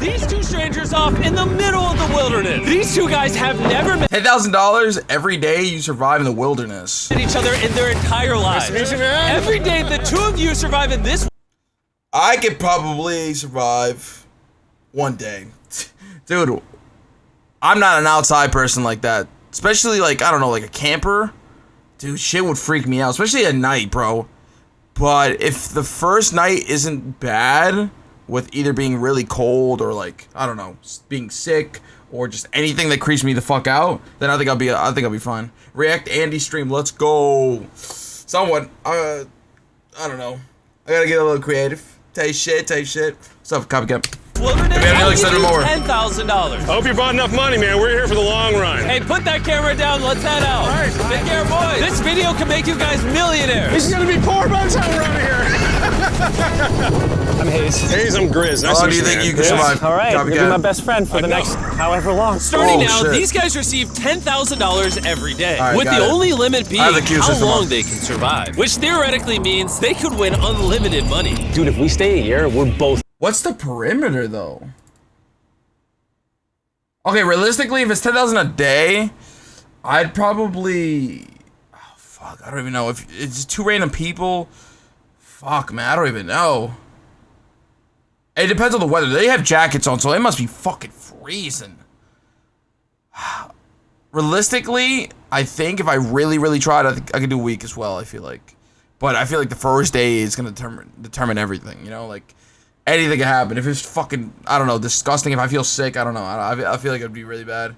these two strangers off in the middle of the wilderness. These two guys have never met $10,000 every day you survive in the wilderness. each other in their entire lives. Every day the two of you survive in this. I could probably survive one day. Dude, I'm not an outside person like that. Especially like, I don't know, like a camper. Dude, shit would freak me out, especially at night, bro. But if the first night isn't bad, with either being really cold or like, I don't know, being sick or just anything that creeps me the fuck out, then I think I'll be fine. React Andy stream, let's go. Someone, I don't know. I gotta get a little creative. Taste shit. What's up, copycat? Wilderness, I'll give you $10,000. Hope you brought enough money, man. We're here for the long run. Hey, put that camera down. Let's head out. All right. Take care, boys. This video can make you guys millionaires. This is gonna be poor by the time we're out of here. I'm Hayes. Hayes, I'm Grizz. Nice How to do you meet think you can man. survive? All right, Copycat. you'll be my best friend for the next however long. Starting now, shit. these guys receive $10,000 every day, All right, with the got it. only limit being I have the queue how system long up. they can survive, which theoretically means they could win unlimited money. Dude, if we stay a year, we're both. What's the perimeter though? Okay, realistically, if it's 10,000 a day, I'd probably, oh fuck, I don't even know. If it's two random people, fuck man, I don't even know. It depends on the weather. They have jackets on, so it must be fucking freezing. Realistically, I think if I really tried, I think I could do a week as well, I feel like. But I feel like the first day is gonna determine everything, you know, like anything can happen. If it's fucking, I don't know, disgusting, if I feel sick, I don't know. I feel like it'd be really bad.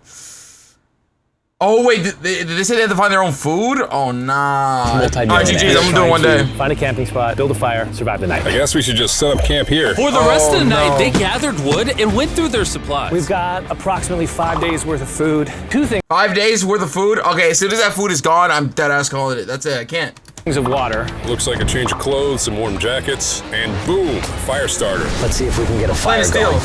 Oh wait, did they say they had to find their own food? Oh nah. Alright, GG's, I'm gonna do it one day. Find a camping spot, build a fire, survive the night. I guess we should just set up camp here. For the rest of the night, no. they gathered wood and went through their supplies. We've got approximately 5 days worth of food. 2 things 5 days worth of food? Okay, as soon as that food is gone, I'm dead ass calling it. That's it, I can't. of water. Looks like a change of clothes, some warm jackets, and boom, fire starter. Let's see if we can get a fire Steel. going.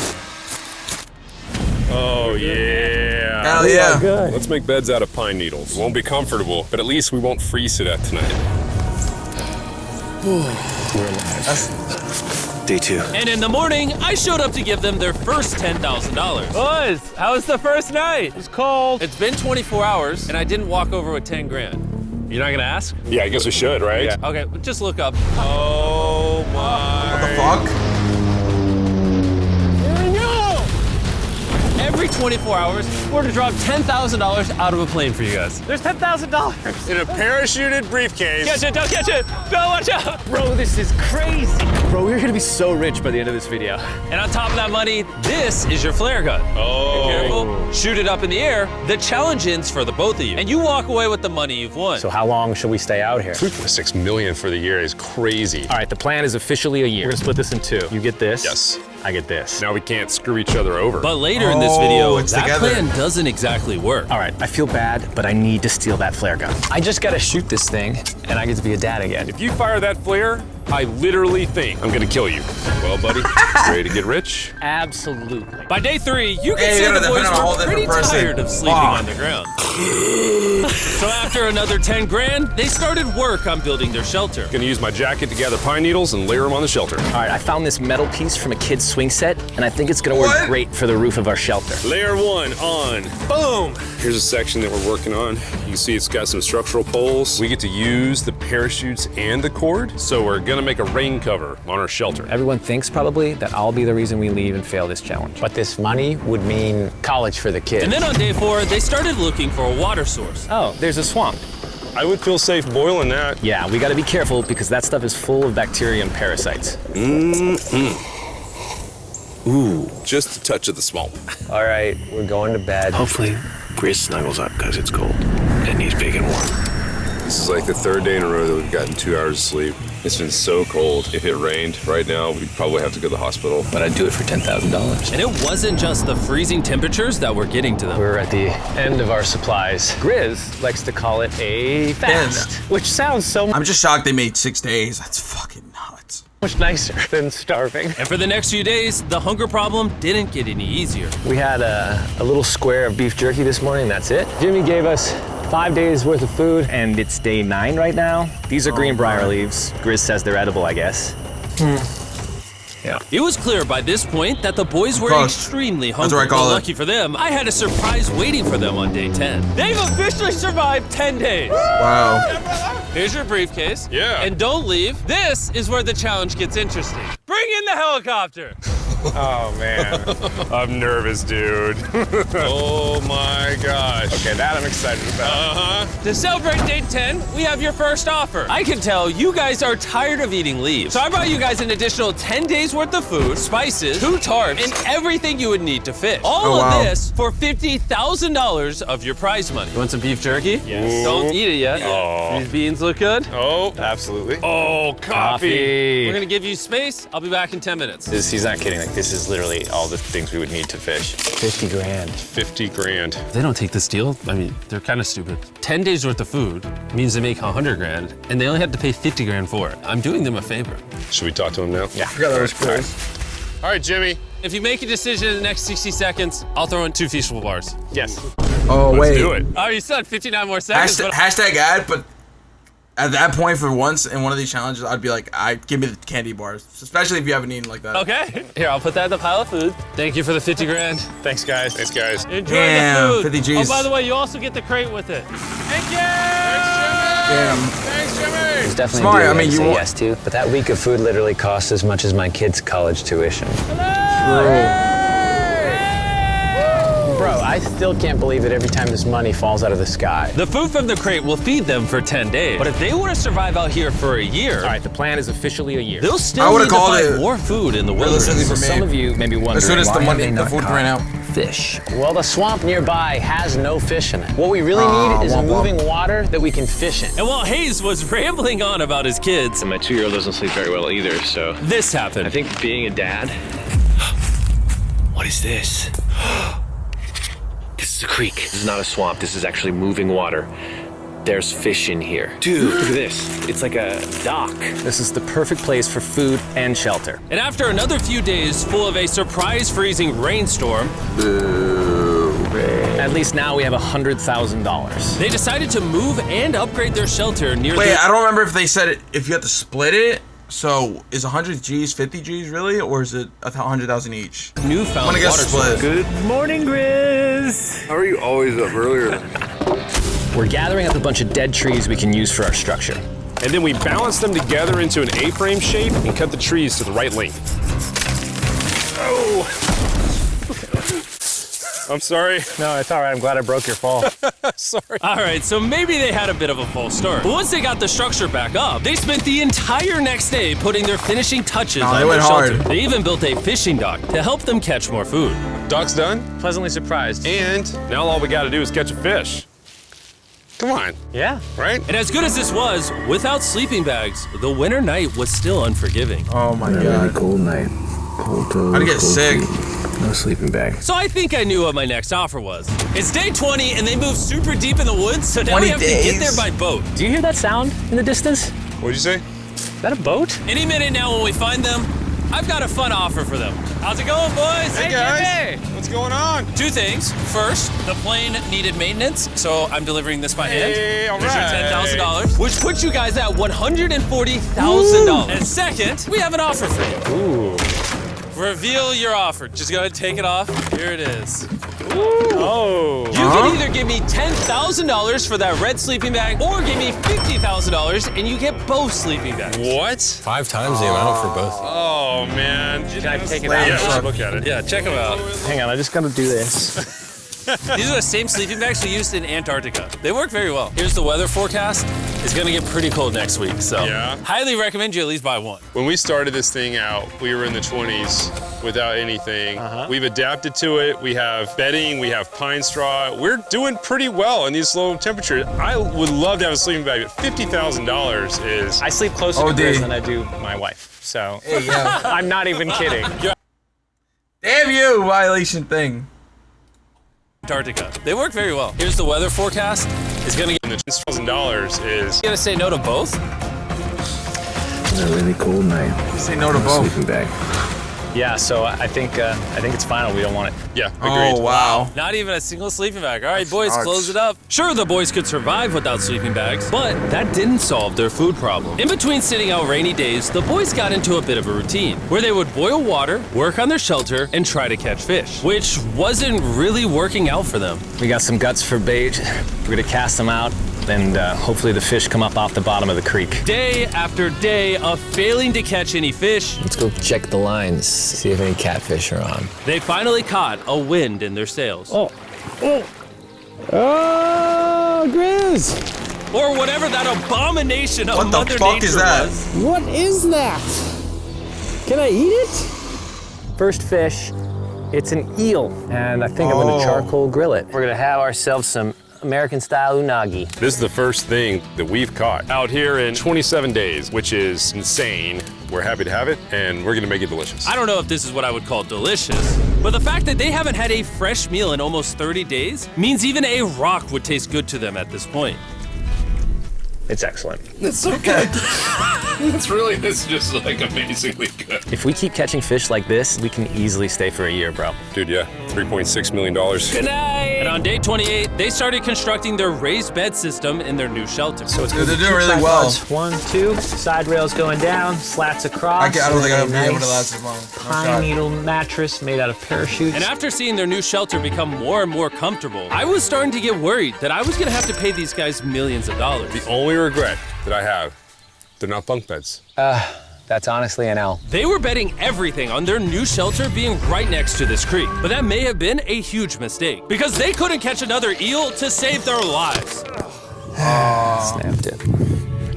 Oh yeah. Hell yeah. Good. Let's make beds out of pine needles. Won't be comfortable, but at least we won't freeze to death tonight. Day 2. And in the morning, I showed up to give them their first $10,000. Boys, how was the first night? It's cold. It's been 24 hours, and I didn't walk over with 10 grand. You're not gonna ask? Yeah, I guess we should, right? Yeah. Okay, just look up. Oh my. What the fuck? Every 24 hours, we're to drop $10,000 out of a plane for you guys. There's $10,000. In a parachuted briefcase. Catch it, don't catch it! Don't watch out! Bro, this is crazy. Bro, we're gonna be so rich by the end of this video. And on top of that money, this is your flare gun. Oh. Careful, shoot it up in the air. The challenge ends for the both of you. And you walk away with the money you've won. So how long should we stay out here? $3.6 million for the year is crazy. All right, the plan is officially a year. We're gonna split this in 2. You get this. Yes. I get this. Now we can't screw each other over. But later in this video, it's that together. plan doesn't exactly work. All right, I feel bad, but I need to steal that flare gun. I just gotta shoot this thing, and I get to be a dad again. If you fire that flare, I literally think I'm gonna kill you. Well, buddy, ready to get rich? Absolutely. By day 3, you can Hey, see you're the gonna boys depend on a whole were pretty different person. tired of sleeping Fuck. on the ground. So after another 10 grand, they started work on building their shelter. Gonna use my jacket to gather pine needles and layer them on the shelter. All right, I found this metal piece from a kid's swing set, and I think it's gonna work What? great for the roof of our shelter. Layer 1 on. Boom! Here's a section that we're working on. You can see it's got some structural poles. We get to use the parachutes and the cord, so we're gonna make a rain cover on our shelter. Everyone thinks probably that I'll be the reason we leave and fail this challenge. But this money would mean college for the kids. And then on day 4, they started looking for a water source. Oh, there's a swamp. I would feel safe boiling that. Yeah, we gotta be careful because that stuff is full of bacteria and parasites. Ooh, just a touch of the swamp. All right, we're going to bed. Hopefully, Grizz snuggles up because it's cold and he's big and warm. This is like the 3rd day in a row that we've gotten 2 hours of sleep. It's been so cold. If it rained right now, we'd probably have to go to the hospital. But I'd do it for $10,000. And it wasn't just the freezing temperatures that were getting to them. We're at the end of our supplies. Grizz likes to call it a fast, which sounds so I'm just shocked they made 6 days. That's fucking nuts. much nicer than starving. And for the next few days, the hunger problem didn't get any easier. We had a little square of beef jerky this morning, that's it. Jimmy gave us 5 days worth of food. And it's day 9 right now. These are greenbrier leaves. Grizz says they're edible, I guess. Yeah. It was clear by this point that the boys were Close. extremely That's hungry. what I call But it. lucky for them, I had a surprise waiting for them on day 10. They've officially survived 10 days. Wow. Here's your briefcase. Yeah. And don't leave. This is where the challenge gets interesting. Bring in the helicopter. Oh, man. I'm nervous, dude. Oh my gosh. Okay, that I'm excited about. To celebrate day 10, we have your first offer. I can tell you guys are tired of eating leaves. So I brought you guys an additional 10 days worth of food, spices, 2 tarps, and everything you would need to fish. All wow. of this for $50,000 of your prize money. You want some beef jerky? Yes. Don't eat it yet. Oh. These beans look good. Oh. Absolutely. Oh, coffee. We're gonna give you space. I'll be back in 10 minutes. He's not kidding. Like, this is literally all the things we would need to fish. 50 grand. 50 grand. They don't take this deal. I mean, they're kind of stupid. 10 days worth of food means they make 100 grand, and they only have to pay 50 grand for it. I'm doing them a favor. Should we talk to him now? Yeah. All right, Jimmy. If you make a decision in the next 60 seconds, I'll throw in 2 feasible bars. Yes. Oh, Let's wait. do it. Oh, you still had 59 more seconds. Hashtag ad, but at that point, for once in one of these challenges, I'd be like, give me the candy bars, especially if you haven't eaten like that. Okay. Here, I'll put that in the pile of food. Thank you for the 50 grand. Thanks, guys. Thanks, guys. Enjoy Damn, the food. 50 G's. Oh, by the way, you also get the crate with it. Thank you. Damn. Thanks, Jimmy. It's definitely Smart, a deal I mean, I'd you say want- yes to, but that week of food literally costs as much as my kids' college tuition. Bro, I still can't believe it every time this money falls out of the sky. The food from the crate will feed them for 10 days. But if they want to survive out here for a year, All right, the plan is officially a year. they'll I still would've need to called find it more food in the realistically wilderness. for me. Some of you may be wondering, As soon as the why have they money, the not food caught ran out. fish? Well, the swamp nearby has no fish in it. What we really need is a womp womp. moving water that we can fish in. And while Hayes was rambling on about his kids, And my 2-year-old doesn't sleep very well either, so this happened. I think being a dad. What is this? This is a creek. This is not a swamp. This is actually moving water. There's fish in here. Dude, look at this. It's like a dock. This is the perfect place for food and shelter. And after another few days full of a surprise freezing rainstorm, At least now we have $100,000. they decided to move and upgrade their shelter near Wait, the... I don't remember if they said it, if you had to split it. So is 100 G's 50 G's really, or is it 100,000 each? newfound I'm gonna water guess split. source. Good morning, Grizz. How are you always up earlier? We're gathering up a bunch of dead trees we can use for our structure. And then we balance them together into an A-frame shape and cut the trees to the right length. Oh! I'm sorry. No, it's all right. I'm glad I broke your fall. Sorry. All right, so maybe they had a bit of a false start. But once they got the structure back up, they spent the entire next day putting their finishing touches No, on they their went shelter. hard. They even built a fishing dock to help them catch more food. Dock's done, Pleasantly surprised. and now all we gotta do is catch a fish. Come on, Yeah. right? And as good as this was, without sleeping bags, the winter night was still unforgiving. Oh my Really god. cold night. Cold toes. I'd get cold sick. feet. No sleeping bag. So I think I knew what my next offer was. It's day 20 and they moved super deep in the woods, so now we 20 have to get days. there by boat. Do you hear that sound in the distance? What'd you say? Is that a boat? Any minute now when we find them, I've got a fun offer for them. How's it going, boys? Hey guys, what's going on? 2 things. First, the plane needed maintenance, so I'm delivering this by hand. Hey, all There's your right. $10,000, which puts you guys at $140,000. And second, we have an offer for you. Ooh. Reveal your offer. Just go ahead and take it off. Here it is. Oh. You can either give me $10,000 for that red sleeping bag, or give me $50,000 and you get both sleeping bags. What? 5 times the amount for both. Oh man. Can I take it Lame. out? Yeah, let's look at it. Yeah, check them out. Hang on, I just gotta do this. These are the same sleeping bags we used in Antarctica. They work very well. Here's the weather forecast. It's gonna get pretty cold next week, so Yeah. highly recommend you at least buy one. When we started this thing out, we were in the 20s without anything. We've adapted to it. We have bedding, we have pine straw. We're doing pretty well in these low temperatures. I would love to have a sleeping bag, but $50,000 is... I sleep closer to OD. Grizz than I do my wife, so Hey, yeah. I'm not even kidding. Damn you, violation thing. Antarctica. They work very well. Here's the weather forecast. It's gonna get And the $10,000 is... you gonna say no to both? It's a really cold night. Say no to No both. sleeping bag. Yeah, so I think it's final. We don't want it. Yeah, agreed. Oh, wow. Not even a single sleeping bag. All right, boys, sucks. close it up. Sure, the boys could survive without sleeping bags, but that didn't solve their food problem. In between sitting out rainy days, the boys got into a bit of a routine where they would boil water, work on their shelter, and try to catch fish, which wasn't really working out for them. We got some guts for bait. We're gonna cast them out, and hopefully the fish come up off the bottom of the creek. Day after day of failing to catch any fish, Let's go check the lines, see if any catfish are on. they finally caught a wind in their sails. Oh, Grizz! Or whatever that abomination of What the Mother fuck Nature is that? was. What is that? Can I eat it? First fish, it's an eel, and I think I'm gonna charcoal grill it. We're gonna have ourselves some American-style unagi. This is the first thing that we've caught out here in 27 days, which is insane. We're happy to have it, and we're gonna make it delicious. I don't know if this is what I would call delicious, but the fact that they haven't had a fresh meal in almost 30 days means even a rock would taste good to them at this point. It's excellent. It's so good. It's just like amazingly good. If we keep catching fish like this, we can easily stay for a year, bro. Dude, yeah, $3.6 million. Good night! And on day 28, they started constructing their raised bed system in their new shelter. So it's Dude, they're doing really well. 1, 2, side rails going down, slats across. I don't think I'll be Nice able to last as long. No Pine shot. needle mattress made out of parachutes. And after seeing their new shelter become more and more comfortable, I was starting to get worried that I was gonna have to pay these guys millions of dollars. The only regret that I have, they're not bunk beds. That's honestly an L. They were betting everything on their new shelter being right next to this creek, but that may have been a huge mistake because they couldn't catch another eel to save their lives. Snapped it.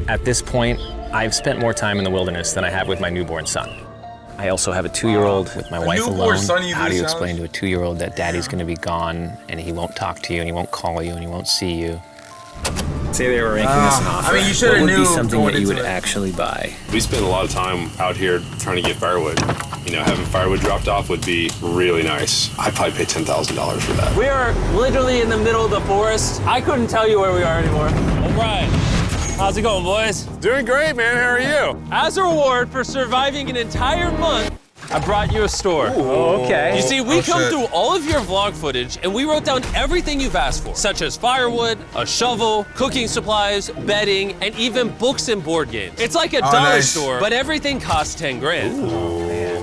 At this point, I've spent more time in the wilderness than I have with my newborn son. I also have a 2-year-old with my wife newborn alone. son, you How do you lose explain to hours? a 2-year-old that daddy's gonna be gone and he won't talk to you and he won't call you and he won't see you? Say they were making us an offer. I mean, you should have What would knew be something going that you into would it. actually buy? We spend a lot of time out here trying to get firewood. You know, having firewood dropped off would be really nice. I'd probably pay $10,000 for that. We are literally in the middle of the forest. I couldn't tell you where we are anymore. O'Brien, how's it going, boys? Doing great, man. How are you? As a reward for surviving an entire month, I brought you a store. Oh, okay. You see, we come shit. through all of your vlog footage and we wrote down everything you've asked for, such as firewood, a shovel, cooking supplies, bedding, and even books and board games. It's like a dollar nice. store, but everything costs 10 grand.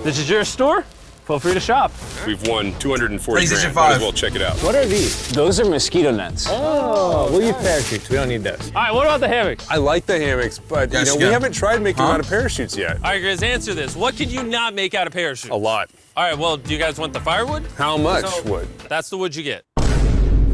This is your store? Feel free to shop. We've won 240 PlayStation grand. Might 5. as well check it out. What are these? Those are mosquito nets. Oh, we'll use parachutes. We don't need those. All right, what about the hammock? I like the hammocks, but Yes, you know, yeah. we haven't tried making them out of parachutes yet. All right, Grizz, answer this. What could you not make out of parachutes? A lot. All right, well, do you guys want the firewood? How much So, wood? That's the wood you get.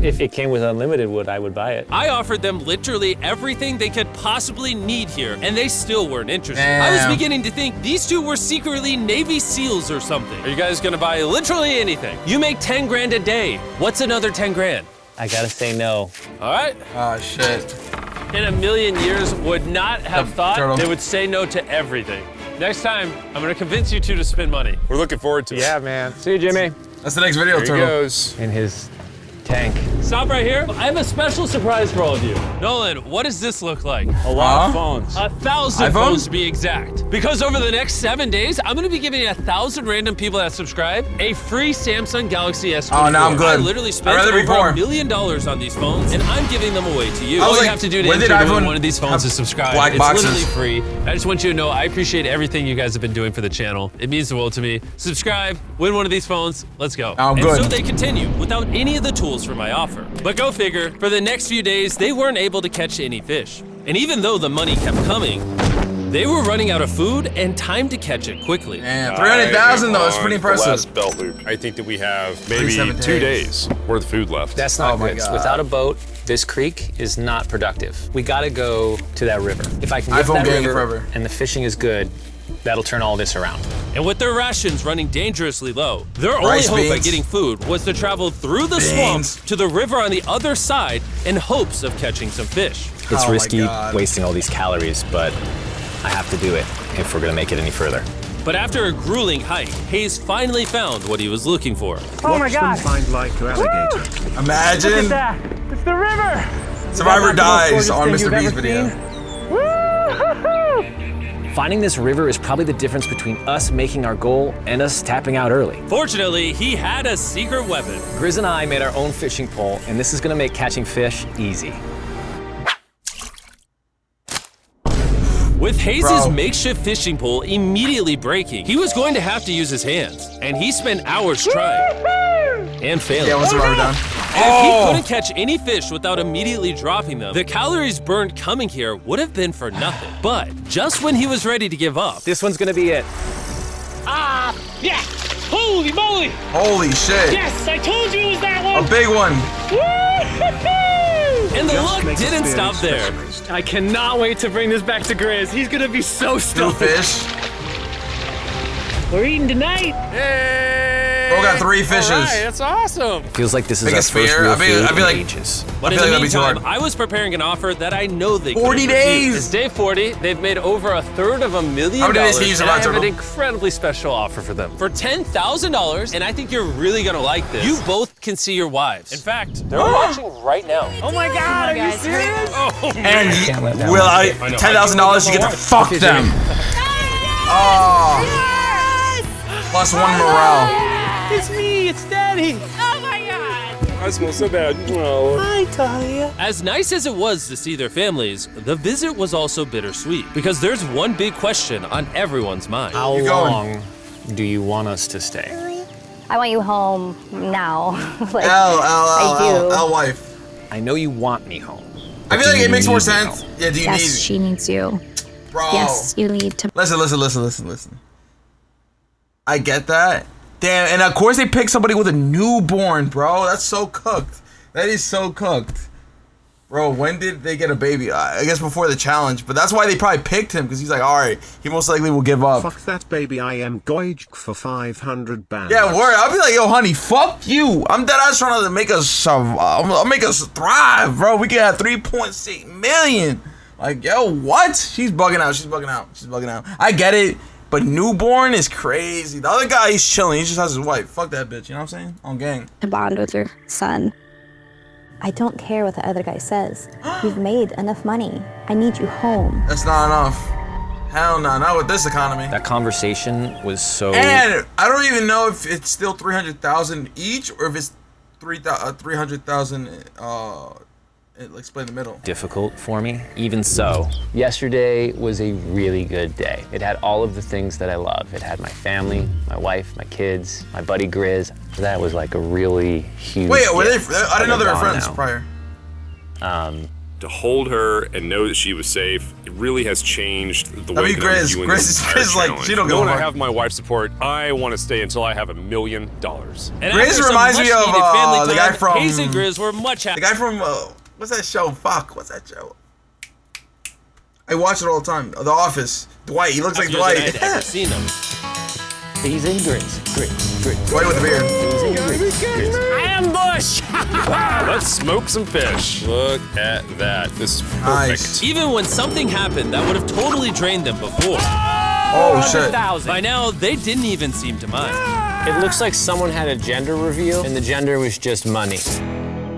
If it came with unlimited wood, I would buy it. I offered them literally everything they could possibly need here, and they still weren't interested. I was Damn. beginning to think these two were secretly Navy SEALs or something. Are you guys gonna buy literally anything? You make 10 grand a day. What's another 10 grand? I gotta say no. All right? Oh, shit. In a million years, would not have thought turtle. they would say no to everything. Next time, I'm gonna convince you two to spend money. We're looking forward to it. Yeah, man. See you, Jimmy. That's the next video, Here he Turtle. goes. In his tank. Stop right here. I have a special surprise for all of you. Nolan, what does this look like? A lot of Huh? phones. 1,000 iPhone? phones to be exact. Because over the next 7 days, I'm gonna be giving 1,000 random people that subscribe a free Samsung Galaxy S24. Oh, now I'm good. I literally spent I'd rather be over poor. $1 million on these phones, and I'm giving them away to you. I was All you like, have to do to when did enter to win iPhone one of these phones have is subscribe. black It's boxes? literally free. I just want you to know I appreciate everything you guys have been doing for the channel. It means the world to me. Subscribe, win one of these phones. Let's go. I'm and good. so they continue without any of the tools for my offer. But go figure, for the next few days, they weren't able to catch any fish. And even though the money kept coming, they were running out of food and time to catch it quickly. Damn, 300,000 though, that's On pretty the impressive. last belt loop. I think that we have maybe 37 2 days. days worth of food left. That's not Oh my good. God. Without a boat, this creek is not productive. We gotta go to that river. If I can get to iPhone that gang river forever. and the fishing is good, that'll turn all this around. And with their rations running dangerously low, their only Rice hope at beans. getting food was to travel through the Beans. swamp to the river on the other side in hopes of catching some fish. It's Oh my risky God. wasting all these calories, but I have to do it if we're gonna make it any further. But after a grueling hike, Hayes finally found what he was looking for. Oh my God! Imagine that! It's the river! Survivor dies on MrBeast video. Finding this river is probably the difference between us making our goal and us tapping out early. Fortunately, he had a secret weapon. Grizz and I made our own fishing pole, and this is gonna make catching fish easy. With Hayes' makeshift fishing pole immediately breaking, he was going to have to use his hands, and he spent hours trying and failing. Yeah, what's the rubber done? And if he couldn't catch any fish without immediately dropping them, the calories burned coming here would have been for nothing. But just when he was ready to give up, This one's gonna be it. Ah, yeah! Holy moly! Holy shit. Yes, I told you it was that one! A big one. and the luck didn't stop there. I cannot wait to bring this back to Grizz. He's gonna be so 2 stoked. fish. We're eating tonight! Bro got 3 fishes. All right, that's awesome. Feels like this is Biggest our first fear? real I feel food like- in ages. But I in feel the like that'd be too meantime, hard. I was preparing an offer that I know they 40 couldn't refuse. days. It's day 40. They've made over $1/3 How many days million, can you and I survive, have an Turtle? incredibly special offer for them. For $10,000, and I think you're really gonna like this. You both can see your wives. In fact, they're watching right now. Oh my God, are you serious? And Can't let that will one I $10,000? You get to fuck them. Oh. +1 morale. It's me, it's Daddy. I smell so bad. Oh. Hi, Talia. As nice as it was to see their families, the visit was also bittersweet because there's one big question on everyone's mind. How You're going. long do you want us to stay? I want you home now. Like, L wife. I know you want me home. I feel do like you it makes more need me sense. home? Yeah, do you yes, need she needs you. Bro. Yes, you need to. Listen. I get that. Damn, and of course they pick somebody with a newborn, bro. That's so cooked. That is so cooked. Bro, when did they get a baby? I guess before the challenge, but that's why they probably picked him, because he's like, alright, he most likely will give up. Fuck that baby, I am Goij for 500 bands. Yeah, word. I'll be like, yo, honey, fuck you. I'm dead ass trying to make us survive. I'll make us thrive, bro. We can have 3.6 million. Like, yo, what? She's bugging out. I get it, but newborn is crazy. The other guy, he's chilling. He just has his wife. Fuck that bitch. You know what I'm saying? On gang. To bond with your son. I don't care what the other guy says. You've made enough money. I need you home. That's not enough. Hell no, not with this economy. That conversation was so... And I don't even know if it's still 300,000 each or if it's 300,000 like split in the middle. difficult for me. Even so, yesterday was a really good day. It had all of the things that I love. It had my family, my wife, my kids, my buddy Grizz. That was like a really huge Wait, were they? gift. I didn't know they were Gone friends now. prior. To hold her and know that she was safe, it really has changed the I way mean, that I'm Grizz- viewing Grizz this is- entire Grizz is like, challenge. she don't go Knowing I hard. have my wife's support, I want to stay until I have $1 million. And Grizz after some reminds me of, much-needed family the guy time, from- Hayes and Grizz were much The happier. guy from what's that show? Fuck, what's that show? I watch it all the time. The Office. Dwight. He looks like than I'd Dwight. ever seen them. He's in Grizz. Grizz. Dwight with the beard. He's in Grizz. Ambush! Let's smoke some fish. Look at that. This is perfect. Nice. Even when something happened that would have totally drained them before, Oh shit. by now they didn't even seem to mind. It looks like someone had a gender reveal, and the gender was just money.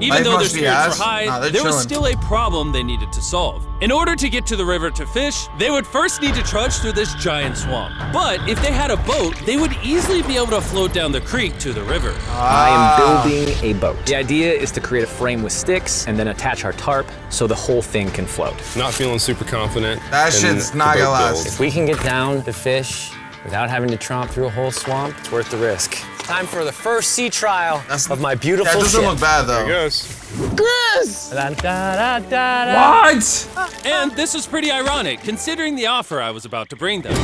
Even Life though their must be spirits ass. were high, Nah, they're there was chilling. still a problem they needed to solve. In order to get to the river to fish, they would first need to trudge through this giant swamp. But if they had a boat, they would easily be able to float down the creek to the river. I am building a boat. The idea is to create a frame with sticks and then attach our tarp so the whole thing can float. Not feeling super confident. That in shit's the not boat gonna build. last. If we can get down to fish without having to tromp through a whole swamp, it's worth the risk. It's time for the first sea trial of my beautiful That doesn't ship. look bad though. There it goes. What? And this was pretty ironic, considering the offer I was about to bring them.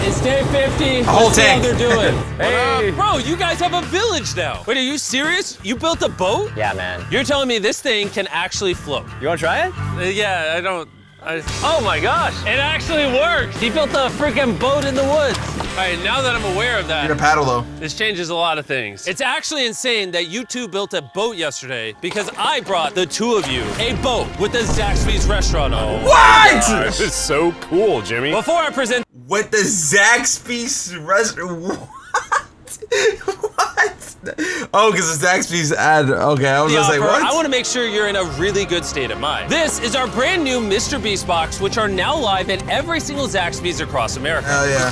It's day 50. whole Let's see how tank. they're doing. Hey. Bro, you guys have a village now. Wait, are you serious? You built a boat? Yeah, man. You're telling me this thing can actually float? You wanna try it? Yeah, I don't. Oh my gosh, it actually works. He built a freaking boat in the woods. All right, now that I'm aware of Need a that, paddle though. this changes a lot of things. It's actually insane that you two built a boat yesterday because I brought the two of you a boat with the Zaxby's restaurant on it. What? This is so cool, Jimmy. Before I present With the Zaxby's restaurant. What? What? Oh, because the Zaxby's ad. Okay, I was the gonna say offer, what? I want to make sure you're in a really good state of mind. This is our brand new MrBeast box, which are now live at every single Zaxby's across America. Hell yeah.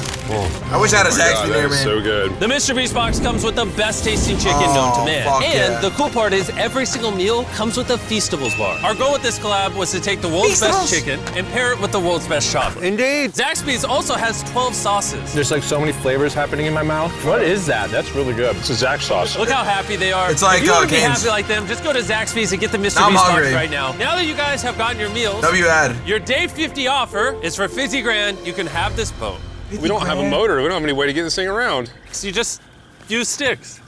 I wish I had a Zaxby there, man. So good. The MrBeast box comes with the best tasting chicken known to man. fuck And yeah. the cool part is every single meal comes with a Feastables bar. Our goal with this collab was to take the world's best chicken and pair it with the world's best chocolate. Indeed. Zaxby's also has 12 sauces. There's like so many flavors happening in my mouth. What is that? That's really good. It's a Zach sauce. Look how happy they are. It's like, if you want to be Cane's. happy like them, just go to Zaxby's and get the MrBeast I'm box hungry. right now. Now that you guys have gotten your meals, W ad. your day 50 offer is for 50 grand. You can have this boat. We don't have a motor. We don't have any way to get this thing around. So you just use sticks.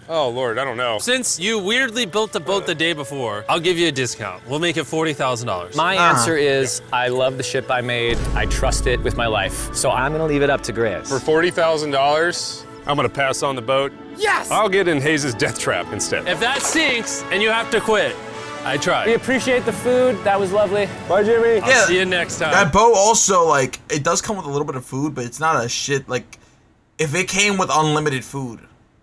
Oh, Lord, I don't know. Since you weirdly built the boat the day before, I'll give you a discount. We'll make it $40,000. My answer is I love the ship I made. I trust it with my life. So I'm gonna leave it up to Grizz. For $40,000, I'm gonna pass on the boat. Yes! I'll get in Hayes' death trap instead. If that sinks and you have to quit, I tried. We appreciate the food. That was lovely. Bye, Jimmy. I'll see you next time. That boat also, like, it does come with a little bit of food, but it's not a shit, like, if it came with unlimited food,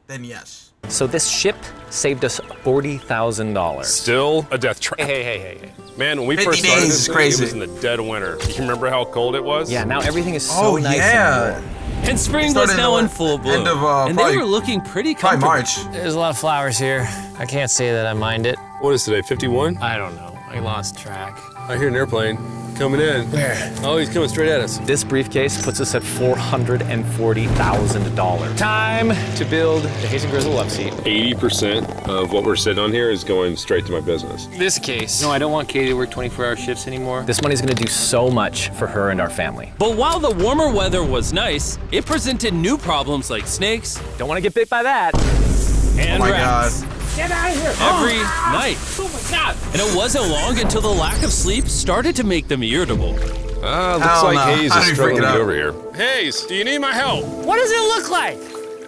then yes. So this ship saved us $40,000. Still a death trap. Hey. Man, when we 50 first started days this is thing, crazy. it was in the dead of winter. You remember how cold it was? Yeah, now everything is so nice and yeah. warm. And spring was Started in now the in full bloom. end of, and probably- they were looking pretty Probably comfortable. March. There's a lot of flowers here. I can't say that I mind it. What is today, 51? I don't know. I lost track. I hear an airplane coming in. Where? Oh, he's coming straight at us. This briefcase puts us at $440,000. Time to build the Hayes and Grizzle love seat. 80% of what we're sitting on here is going straight to my business. This case. No, I don't want Katie to work 24-hour shifts anymore. This money's gonna do so much for her and our family. But while the warmer weather was nice, it presented new problems like snakes Don't want to get bit by that. and Oh my rats. Get out of here! Every night. Oh my God! And it wasn't long until the lack of sleep started to make them irritable. Looks Hell like no. Hayes How is do you struggling freak to it get out? over here. Hayes, do you need my help? What does it look like?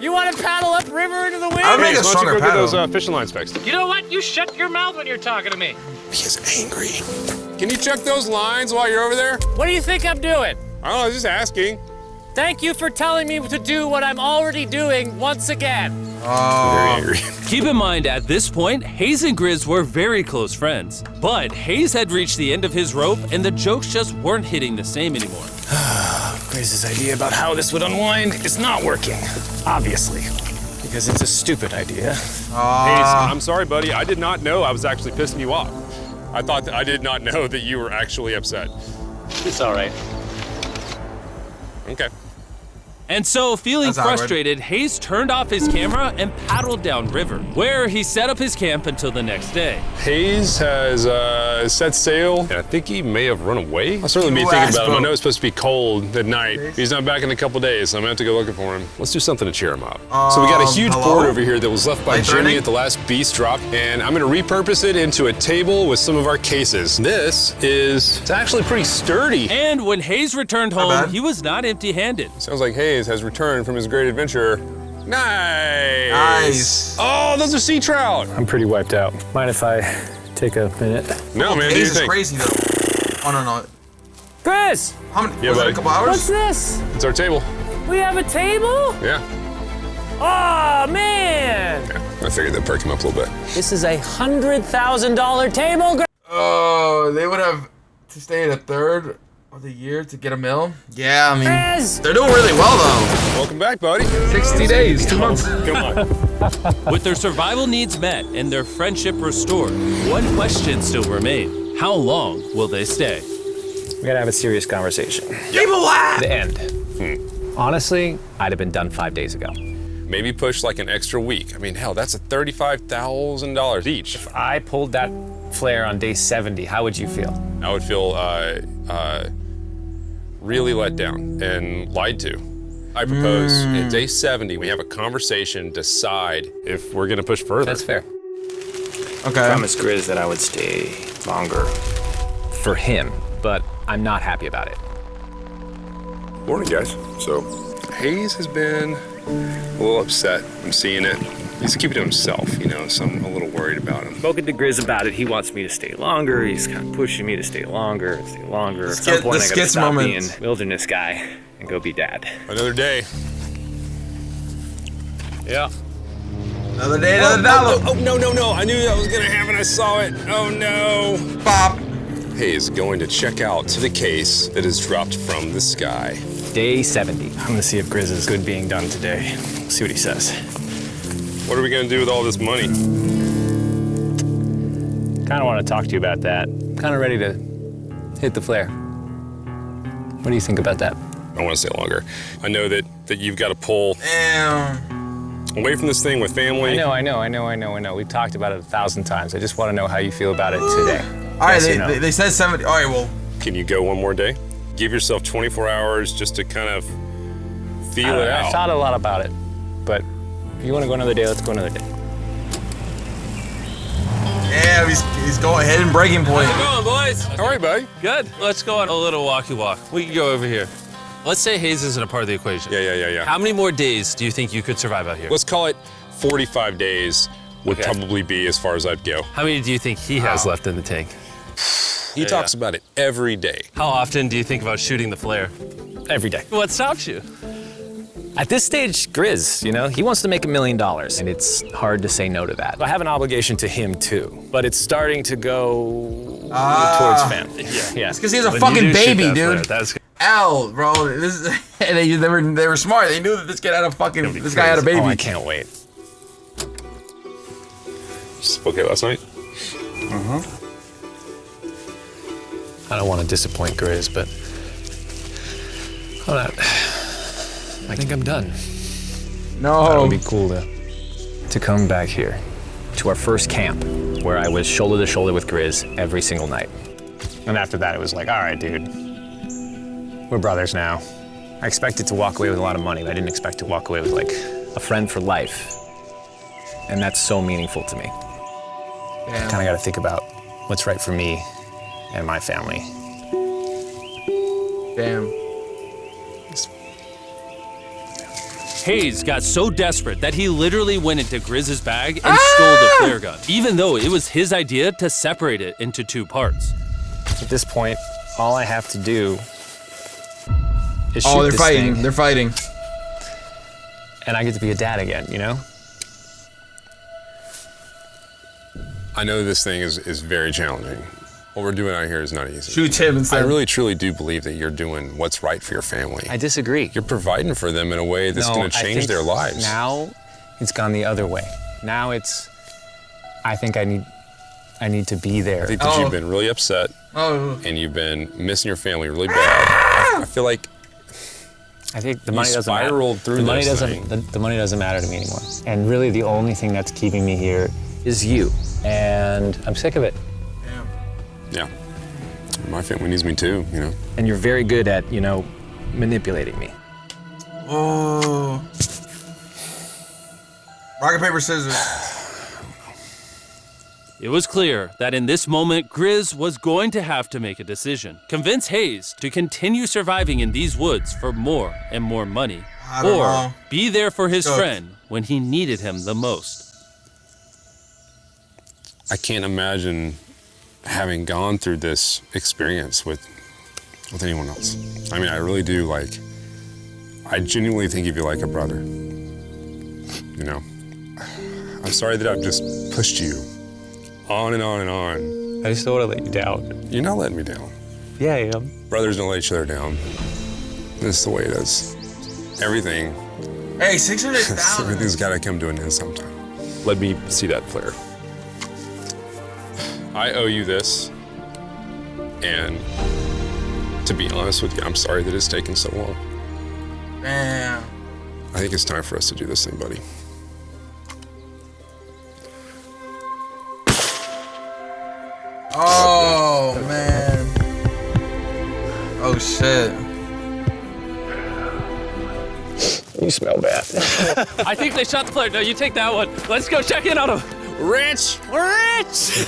You want to paddle upriver into the wind? I would make a Hayes, why don't you stronger go get paddle. those fishing lines fixed? You know what? You shut your mouth when you're talking to me. He is angry. Can you check those lines while you're over there? What do you think I'm doing? I don't know, just asking. Thank you for telling me to do what I'm already doing once again. Very angry. Keep in mind, at this point, Hayes and Grizz were very close friends. But Hayes had reached the end of his rope, and the jokes just weren't hitting the same anymore. Grizz's idea about how this would unwind is not working. Obviously. Because it's a stupid idea. Hayes, I'm sorry, buddy. I did not know I was actually pissing you off. I thought that I did not know that you were actually upset. It's all right. Okay. And so, feeling That's awkward. frustrated, Hayes turned off his camera and paddled downriver, where he set up his camp until the next day. Hayes has set sail, and I think he may have run away. I'll certainly be thinking Last about him. I boat. know it's supposed to be cold at night. He's not back in a couple days, so I'm gonna have to go looking for him. Let's do something to cheer him up. So we got a huge hello? board over here that was left by Light Jimmy burning? at the last Beast drop, and I'm gonna repurpose it into a table with some of our cases. It's actually pretty sturdy. And when Hayes returned bad. home, he was not empty-handed. Sounds like Hayes has returned from his great adventure. Nice. Nice. Oh, those are sea trout. I'm pretty wiped out. Mind if I take a minute? No, man, do you Hayes is think? crazy, though. Oh, no. Chris, How many? Yeah, was it buddy. a couple hours? what's this? It's our table. We have a table? Yeah. Oh man! I figured that perked him up a little bit. This is a $100,000 table. Oh, they would have to stay at a third of the year to get a mill? Yeah, I mean, Grizz! they're doing really well, though. Welcome back, buddy. 60 days, 2 months. Come on. With their survival needs met and their friendship restored, one question still remained. How long will they stay? We gotta have a serious conversation. People laugh! The end. Honestly, I'd have been done 5 days ago. Maybe push like an extra week. I mean, hell, that's a $35,000 each. If I pulled that flare on day 70, how would you feel? I would feel really let down and lied to. I propose at day 70, we have a conversation, decide if we're gonna push further. That's fair. Okay. Promised Grizz that I would stay longer. For him, but I'm not happy about it. Morning, guys. So, Hayes has been a little upset. I'm seeing it. He's keeping it to himself, you know, so I'm a little worried about him. Spoken to Grizz about it. He wants me to stay longer. He's kind of pushing me to stay longer and stay longer. At some point, I gotta stop being wilderness guy and go be dad. Another day. Yeah. Another day, another dollar. Oh, no. I knew that was gonna happen. I saw it. Oh, no. Bop. Hayes going to check out to the case that is dropped from the sky. Day 70. I'm gonna see if Grizz is good being done today. See what he says. What are we gonna do with all this money? Kind of want to talk to you about that. Kind of ready to hit the flare. What do you think about that? I want to stay longer. I know that you've got to pull away from this thing with family. I know. We've talked about it 1,000 times. I just want to know how you feel about it today. All right, Yes or no? they said 70. All right, well. Can you go one more day? Give yourself 24 hours just to kind of feel it out. I thought a lot about it, but if you want to go another day, let's go another day. Yeah, he's going hidden breaking point. How's it going, boys? All right, buddy. Good. Let's go on a little walkie walk. We can go over here. Let's say Hayes isn't a part of the equation. Yeah. How many more days do you think you could survive out here? Let's call it 45 days would probably be as far as I'd go. How many do you think he has left in the tank? He talks about it every day. How often do you think about shooting the flare? Every day. What stops you? At this stage, Grizz, he wants to make $1 million, and it's hard to say no to that. I have an obligation to him too, but it's starting to go towards family. Yeah. It's because he has a fucking baby, dude. That's Al, bro, they were smart. They knew that this guy had a baby. Oh, I can't wait. Okay, last night? I don't want to disappoint Grizz, but I think I'm done. No. That would be cool to come back here to our first camp where I was shoulder to shoulder with Grizz every single night. And after that, it was like, all right, dude, we're brothers now. I expected to walk away with a lot of money, but I didn't expect to walk away with like a friend for life. And that's so meaningful to me. Damn. Kind of got to think about what's right for me and my family. Damn. Hayes got so desperate that he literally went into Grizz's bag and stole the flare gun, even though it was his idea to separate it into two parts. At this point, all I have to do is shoot Oh, they're this fighting. thing, They're fighting. and I get to be a dad again, I know this thing is very challenging. What we're doing out here is not easy. Shoot him instead. I really, truly do believe that you're doing what's right for your family. I disagree. You're providing for them in a way that's going to change their lives. Now, it's gone the other way. Now I think I need to be there. I think that you've been really upset, and you've been missing your family really bad. I feel like I think the money doesn't matter. spiraled through this thing. The money doesn't matter to me anymore. And really, the only thing that's keeping me here is you. And I'm sick of it. Yeah. My family needs me too, And you're very good at, manipulating me. Oh. Rock, paper, scissors. It was clear that in this moment, Grizz was going to have to make a decision. Convince Hayes to continue surviving in these woods for more and more money. Or be there for his friend when he needed him the most. I can't imagine having gone through this experience with anyone else. I mean, I really do, I genuinely think of you like a brother. I'm sorry that I've just pushed you on and on and on. I just don't want to let you down. You're not letting me down. Yeah, I am. Brothers don't let each other down. This is the way it is. Everything. Hey, 600,000. Everything's got to come to an end sometime. Let me see that flare. I owe you this, and to be honest with you, I'm sorry that it's taken so long. Damn. I think it's time for us to do this thing, buddy. Oh, man. Oh, shit. You smell bad. I think they shot the flare. No, you take that one. Let's go check in on him. Rich! We're rich!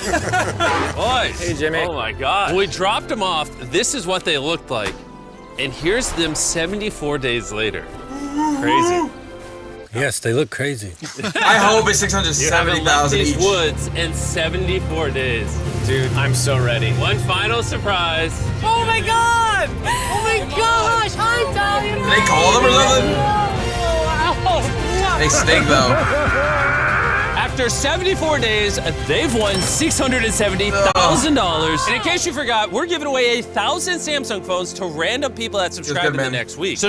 Boys. Hey, Jimmy. Oh, my God. When we dropped them off, this is what they looked like. And here's them 74 days later. Crazy. Yes, they look crazy. I hope it's 670,000 these each. woods in 74 days. Dude, I'm so ready. One final surprise. Oh my God! Oh my gosh! I'm dying. Did they call them or something? Oh, They stink though. After 74 days, they've won $670,000. And in case you forgot, we're giving away 1,000 Samsung phones to random people that subscribe in the next week. So